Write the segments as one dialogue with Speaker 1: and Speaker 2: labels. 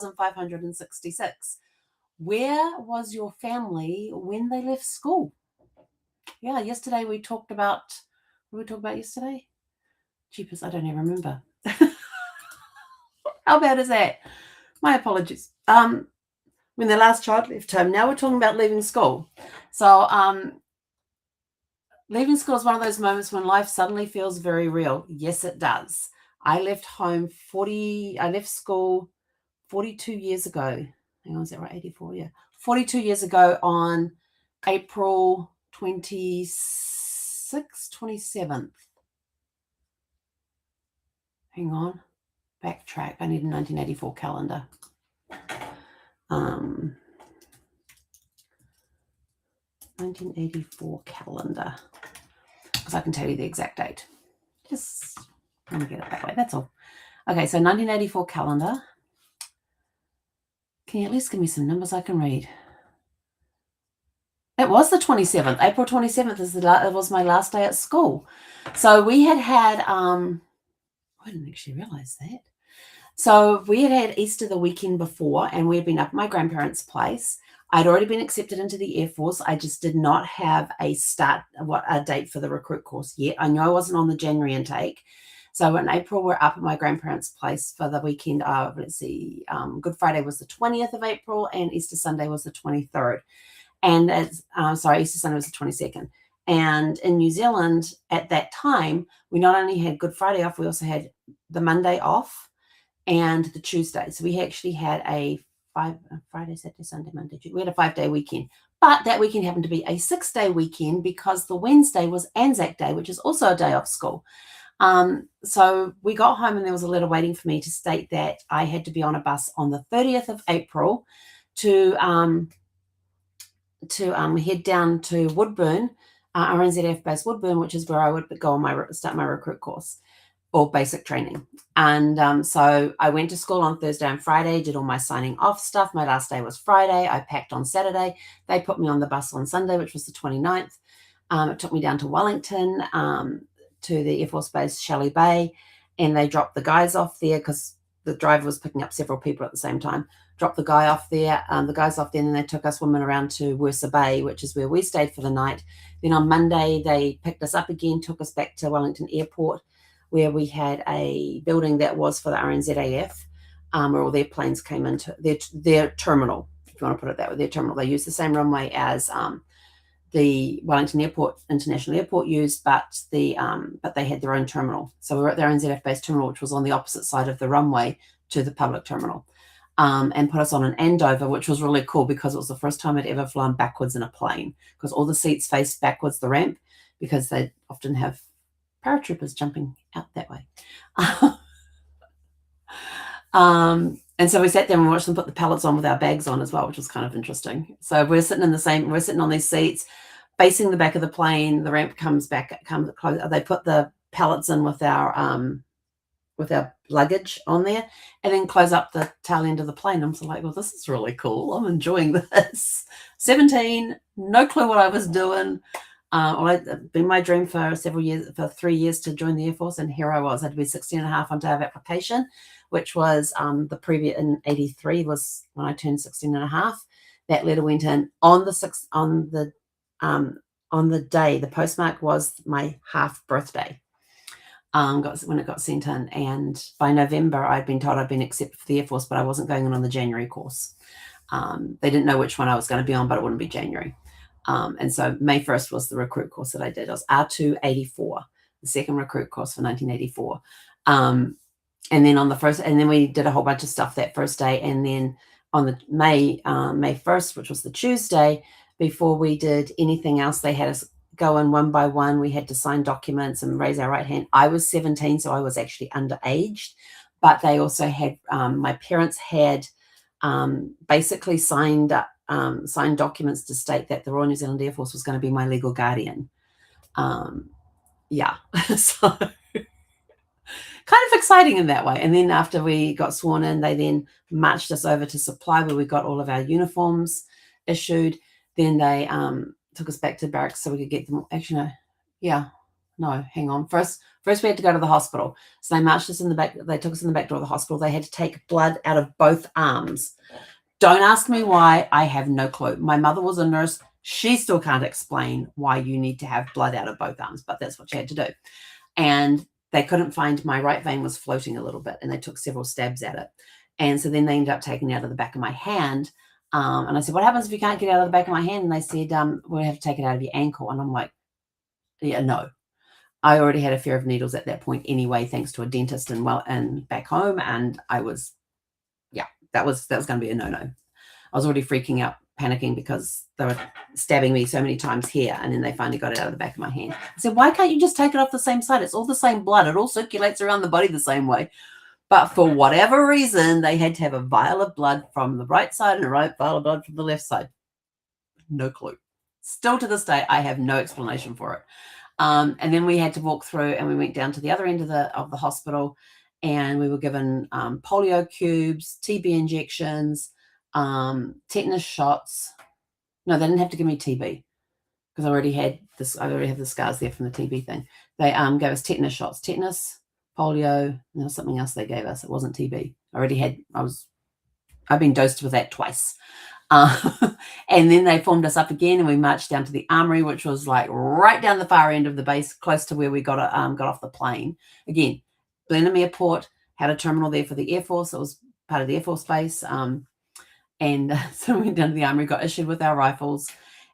Speaker 1: 566. Where was your family when they left school? Yeah, yesterday we talked about, what did we talk about yesterday? Jeepers, I don't even remember. How bad is that? My apologies. When the last child left home, now we're talking about leaving school. So leaving school is one of those moments when life suddenly feels very real. Yes, it does. I left school 42 years ago. Hang on, is that right? 84, yeah. 42 years ago on April 27th. Hang on. Backtrack. I need a 1984 calendar. 1984 calendar. Because I can tell you the exact date. Just want to get it that way. That's all. Okay, so 1984 calendar. Can you at least give me some numbers I can read? It was the 27th. April 27th was my last day at school. So we had I didn't actually realize that. So we had Easter the weekend before, and we had been up at my grandparents' place. I'd already been accepted into the Air Force. I just did not have a date for the recruit course yet. I knew I wasn't on the January intake. So in April, we're up at my grandparents' place for the weekend of, Good Friday was the 20th of April, and Easter Sunday was the 23rd. And Easter Sunday was the 22nd. And in New Zealand at that time, we not only had Good Friday off, we also had the Monday off and the Tuesday. So we actually had a Friday, Saturday, Sunday, Monday, Tuesday. We had a 5-day weekend. But that weekend happened to be a 6-day weekend because the Wednesday was Anzac Day, which is also a day off school. So we got home and there was a letter waiting for me to state that I had to be on a bus on the 30th of April to head down to Woodburn, RNZF base Woodburn, which is where I would go on start my recruit course or basic training. And so I went to school on Thursday and Friday, did all my signing off stuff. My last day was Friday. I packed on Saturday. They put me on the bus on Sunday, which was the 29th. It took me down to Wellington, to the Air Force Base Shelley Bay, and they dropped the guys off there because the driver was picking up several people at the same time. Dropped the guys off there, and then they took us women around to Worcester Bay, which is where we stayed for the night. Then on Monday, they picked us up again, took us back to Wellington Airport, where we had a building that was for the RNZAF, where all their planes came into their terminal, if you want to put it that way, their terminal. They used the same runway as the Wellington International Airport used, but they had their own terminal. So we were at their RNZF base terminal, which was on the opposite side of the runway to the public terminal, and put us on an Andover, which was really cool because it was the first time I'd ever flown backwards in a plane because all the seats faced backwards the ramp because they often have paratroopers jumping out that way. And so we sat there and watched them put the pallets on with our bags on as well, which was kind of interesting. So we're sitting on these seats, facing the back of the plane. The ramp comes close. They put the pallets in with our luggage on there, and then close up the tail end of the plane. I'm so like, well, this is really cool. I'm enjoying this. 17, no clue what I was doing. It'd been my dream for 3 years to join the Air Force, and here I was. I had to be 16 and a half on day of application, which was the previous in 83 was when I turned 16 and a half. That letter went in on the day. The postmark was my half birthday. When it got sent in, and by November I'd been told I'd been accepted for the Air Force, but I wasn't going on the January course. They didn't know which one I was going to be on, but it wouldn't be January. And so May 1st was the recruit course that I did. It was R284, the second recruit course for 1984. And then we did a whole bunch of stuff that first day. And then on the May 1st, which was the Tuesday, before we did anything else, they had us go in one by one. We had to sign documents and raise our right hand. I was 17, so I was actually underaged, but they also had, my parents had basically signed documents to state that the Royal New Zealand Air Force was going to be my legal guardian. So kind of exciting in that way. And then after we got sworn in, they then marched us over to supply where we got all of our uniforms issued. Then they took us back to barracks so we could get them. Actually, no. Yeah. No, hang on. First we had to go to the hospital. So they marched us in the back. They took us in the back door of the hospital. They had to take blood out of both arms. Don't ask me why. I have no clue. My mother was a nurse. She still can't explain why you need to have blood out of both arms, but that's what she had to do. And they couldn't find, my right vein was floating a little bit, and they took several stabs at it. And so then they ended up taking it out of the back of my hand. And I said, what happens if you can't get it out of the back of my hand? And they said, we'll have to take it out of your ankle. And I'm like, yeah, no. I already had a fear of needles at that point anyway, thanks to a dentist and back home. And I was, yeah, that was going to be a no-no. I was already freaking out, panicking, because they were stabbing me so many times here, and then they finally got it out of the back of my hand. I said, why can't you just take it off the same side? It's all the same blood. It all circulates around the body the same way. But for whatever reason, they had to have a vial of blood from the right side and a vial of blood from the left side. No clue. Still to this day, I have no explanation for it. And then we had to walk through, and we went down to the other end of the hospital, and we were given polio cubes, TB injections, tetanus shots. No, they didn't have to give me TB because I already had the scars there from the TB thing. They gave us tetanus shots, tetanus, polio, and there was something else they gave us. It wasn't TB. I've been dosed with that twice. And then they formed us up again, and we marched down to the armory, which was like right down the far end of the base, close to where we got off the plane. Again, Blenheim Airport had a terminal there for the Air Force. It was part of the Air Force Base. And so we went down to the armory, got issued with our rifles,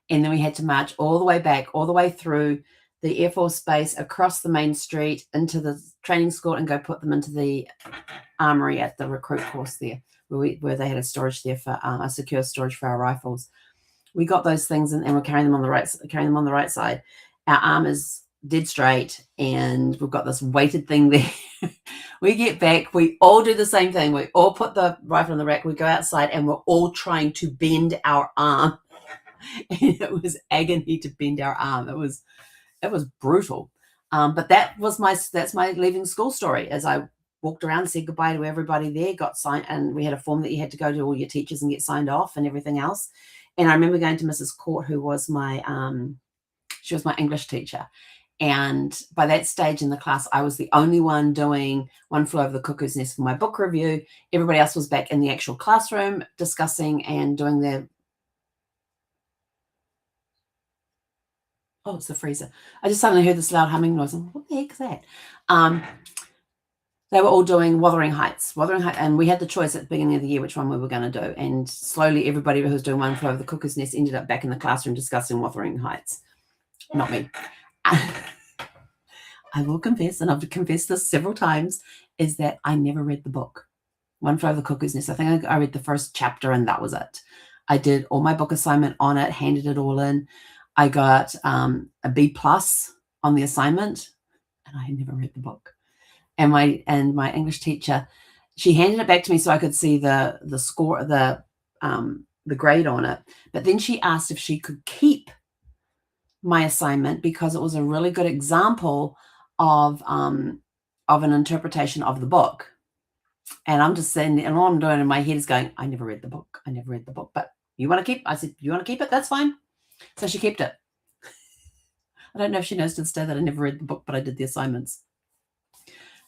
Speaker 1: and then we had to march all the way back, all the way through the Air Force Base, across the main street into the training school, and go put them into the armory at the recruit course there, where they had a storage there for a secure storage for our rifles. We got those things, and we're carrying them on the right side. Our arm is dead straight, and we've got this weighted thing there. We get back, we all do the same thing. We all put the rifle in the rack, we go outside, and we're all trying to bend our arm. And it was agony to bend our arm. It was brutal. But that's my leaving school story. As I walked around, said goodbye to everybody there, got signed, and we had a form that you had to go to all your teachers and get signed off and everything else. And I remember going to Mrs. Court, who was she was my English teacher. And by that stage in the class, I was the only one doing One Flew Over the Cuckoo's Nest for my book review. Everybody else was back in the actual classroom discussing and doing their... Oh, it's the freezer. I just suddenly heard this loud humming noise. What the heck is that? They were all doing Wuthering Heights, and we had the choice at the beginning of the year which one we were going to do. And slowly, everybody who was doing One Flew Over the Cuckoo's Nest ended up back in the classroom discussing Wuthering Heights. Not me. I will confess, and I've confessed this several times, is that I never read the book. One Flew Over the Cuckoo's Nest. I think I read the first chapter, and that was it. I did all my book assignment on it, handed it all in. I got a B+ on the assignment, and I had never read the book. And my English teacher, she handed it back to me so I could see the score, the grade on it. But then she asked if she could keep my assignment because it was a really good example of an interpretation of the book. And I'm just saying, and all I'm doing in my head is going, I never read the book. But you want to keep? I said, you want to keep it? That's fine. So she kept it. I don't know if she knows to this day that I never read the book, but I did the assignments.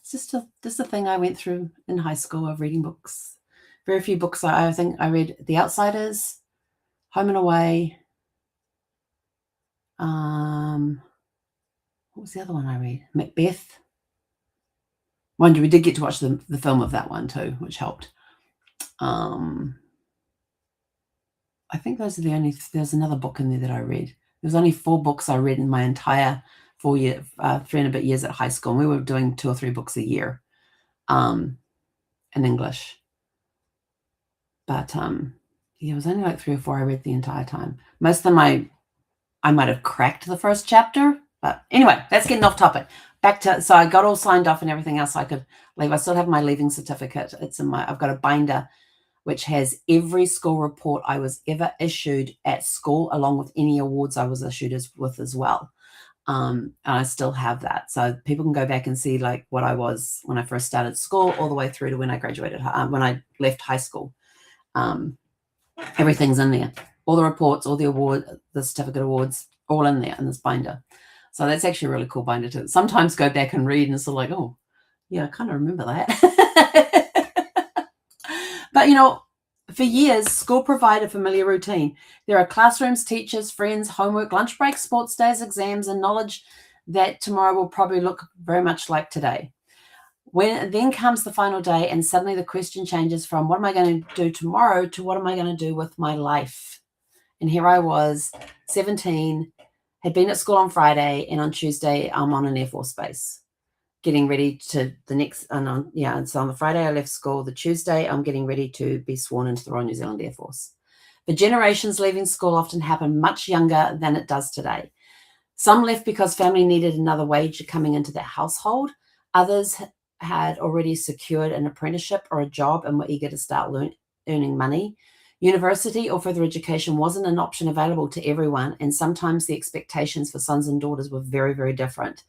Speaker 1: It's just a thing I went through in high school of reading books. Very few books. I think I read The Outsiders, Home and Away. What was the other one I read? Macbeth. Mind you, we did get to watch the film of that one too, which helped. I think those are the only... There's another book in there that I read. There's only 4 books I read in my entire 3 and a bit years at high school. And we were doing 2 or 3 books a year in English. But it was only like 3 or 4 I read the entire time. Most of them I might have cracked the first chapter. But anyway, that's getting off topic. So I got all signed off and everything else so I could leave. I still have my leaving certificate. I've got a binder which has every school report I was ever issued at school, along with any awards I was issued with as well. And I still have that. So people can go back and see like what I was when I first started school all the way through to when I graduated, when I left high school. Everything's in there. All the reports, all the certificate awards, all in there in this binder. So that's actually a really cool binder to sometimes go back and read and sort of like, oh, yeah, I kind of remember that. But, for years, school provided a familiar routine. There are classrooms, teachers, friends, homework, lunch breaks, sports days, exams, and knowledge that tomorrow will probably look very much like today. When then comes the final day, and suddenly the question changes from what am I going to do tomorrow to what am I going to do with my life? And here I was, 17, had been at school on Friday, and on Tuesday, I'm on an Air Force base, getting ready to the next. And so on the Friday, I left school. The Tuesday, I'm getting ready to be sworn into the Royal New Zealand Air Force. The generations leaving school often happen much younger than it does today. Some left because family needed another wage coming into their household. Others had already secured an apprenticeship or a job and were eager to start earning money. University or further education wasn't an option available to everyone, and sometimes the expectations for sons and daughters were very, very different.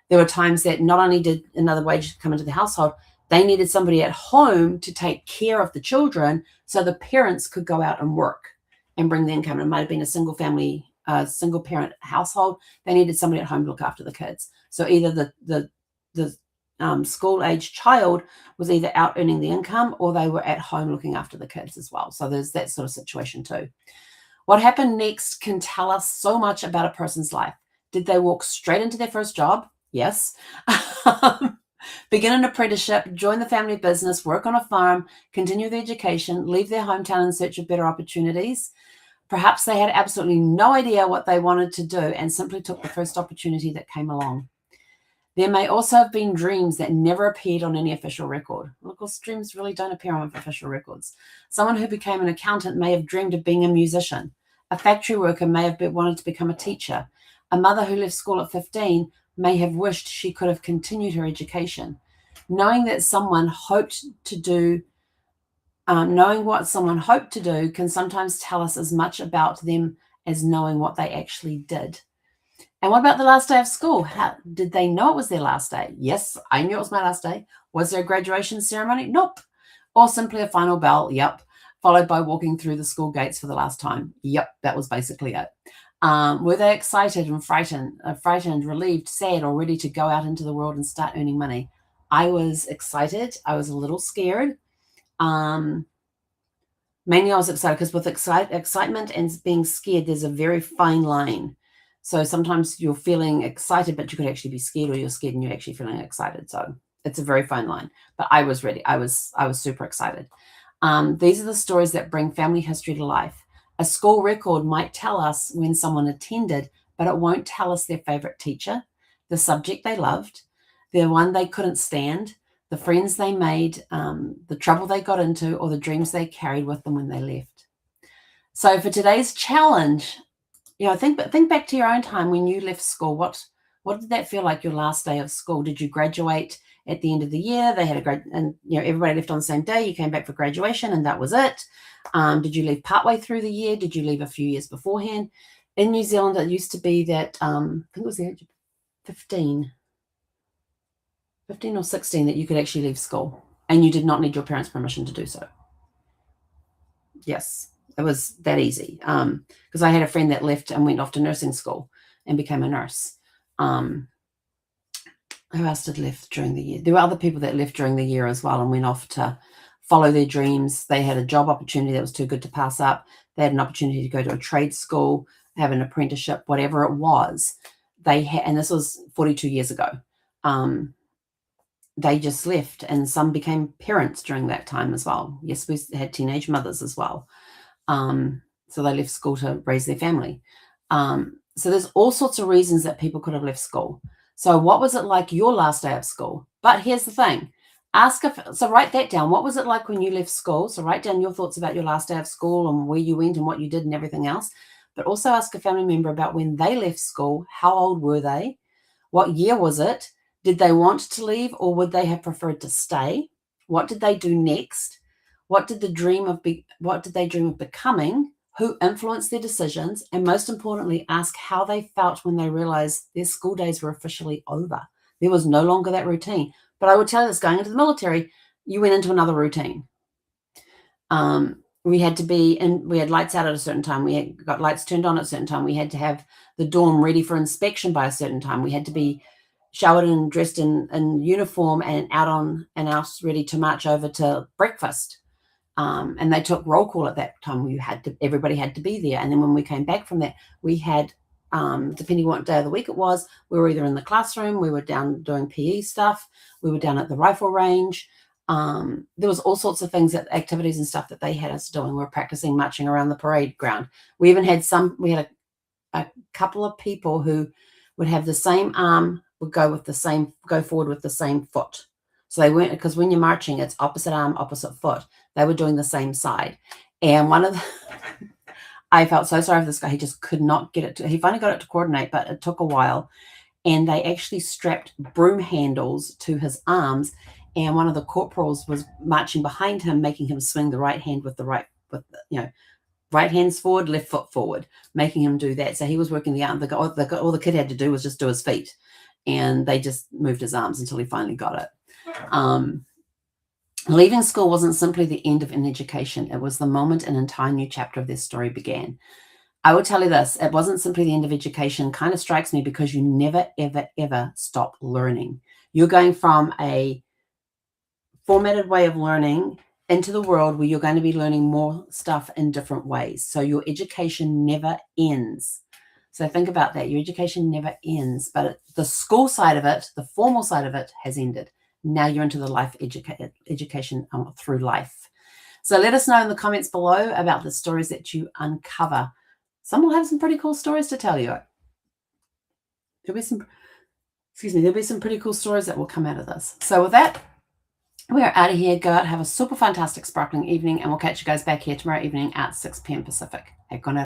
Speaker 1: There were times that not only did another wage come into the household, they needed somebody at home to take care of the children so the parents could go out and work and bring the income. It might have been a single parent household. They needed somebody at home to look after the kids. So either the school age child was either out earning the income or they were at home looking after the kids as well. So there's that sort of situation too. What happened next can tell us so much about a person's life. Did they walk straight into their first job? Yes. Begin an apprenticeship, join the family business, work on a farm, continue their education, leave their hometown in search of better opportunities. Perhaps they had absolutely no idea what they wanted to do and simply took the first opportunity that came along. There may also have been dreams that never appeared on any official record. Well, of course, dreams really don't appear on official records. Someone who became an accountant may have dreamed of being a musician. A factory worker may have wanted to become a teacher. A mother who left school at 15 may have wished she could have continued her education. Knowing what someone hoped to do can sometimes tell us as much about them as knowing what they actually did. And what about the last day of school? How did they know it was their last day? Yes, I knew it was my last day. Was there a graduation ceremony? Nope. Or simply a final bell? Yep. Followed by walking through the school gates for the last time? Yep, that was basically it. Were they excited and frightened, relieved, sad, or ready to go out into the world and start earning money? I was excited. I was a little scared. Mainly I was excited because with excitement and being scared, there's a very fine line. So sometimes you're feeling excited, but you could actually be scared, or you're scared and you're actually feeling excited. So it's a very fine line. But I was ready. I was super excited. These are the stories that bring family history to life. A school record might tell us when someone attended, but it won't tell us their favorite teacher, the subject they loved, the one they couldn't stand, the friends they made, the trouble they got into, or the dreams they carried with them when they left. So for today's challenge, think back to your own time when you left school. What did that feel like, your last day of school? Did you graduate at the end of the year? They had everybody left on the same day. You came back for graduation and that was it. Did you leave partway through the year? Did you leave a few years beforehand? In New Zealand, it used to be that, I think it was the age of 15 or 16 that you could actually leave school, and you did not need your parents' permission to do so. Yes, it was that easy. Because I had a friend that left and went off to nursing school and became a nurse. Who else did left during the year? There were other people that left during the year as well and went off to follow their dreams. They had a job opportunity that was too good to pass up. They had an opportunity to go to a trade school, have an apprenticeship, whatever it was. They had, and this was 42 years ago. They just left, and some became parents during that time as well. Yes, we had teenage mothers as well. So they left school to raise their family. So there's all sorts of reasons that people could have left school. So what was it like your last day of school? But here's the thing. So write that down. What was it like when you left school? So write down your thoughts about your last day of school and where you went and what you did and everything else. But also ask a family member about when they left school. How old were they? What year was it? Did they want to leave, or would they have preferred to stay? What did they do next? What did they dream of becoming? Who influenced their decisions? And most importantly, ask how they felt when they realized their school days were officially over. There was no longer that routine. But I would tell you this, going into the military, you went into another routine. we had to be and we had lights out at a certain time. We had got lights turned on at a certain time. We had to have the dorm ready for inspection by a certain time. We had to be showered and dressed in uniform and out ready to march over to breakfast. And they took roll call at that time. Everybody had to be there. And then when we came back from that, we had, depending what day of the week it was, we were either in the classroom, we were down doing PE stuff, we were down at the rifle range. There was all sorts of things, activities and stuff that they had us doing. We were practicing marching around the parade ground. We even had a couple of people who would have the same arm, would go forward with the same foot. So they weren't, because when you're marching, it's opposite arm, opposite foot. They were doing the same side. And I felt so sorry for this guy. He just could not get it he finally got it to coordinate, but it took a while. And they actually strapped broom handles to his arms. And one of the corporals was marching behind him, making him swing the right hand right hands forward, left foot forward, making him do that. So he was working the arm. All the kid had to do was just do his feet. And they just moved his arms until he finally got it. Leaving school wasn't simply the end of an education. It was the moment an entire new chapter of their story began. I will tell you this, it wasn't simply the end of education. Kind of strikes me because you never, ever, ever stop learning. You're going from a formatted way of learning into the world where you're going to be learning more stuff in different ways. So your education never ends. So think about that. Your education never ends, but the school side of it, the formal side of it has ended. Now you're into the life education through life. So let us know in the comments below about the stories that you uncover. Some will have some pretty cool stories to tell you. There'll be some pretty cool stories that will come out of this. So with that, we are out of here. Go out, have a super fantastic sparkling evening, and we'll catch you guys back here tomorrow evening at 6 p.m. Pacific. Good night.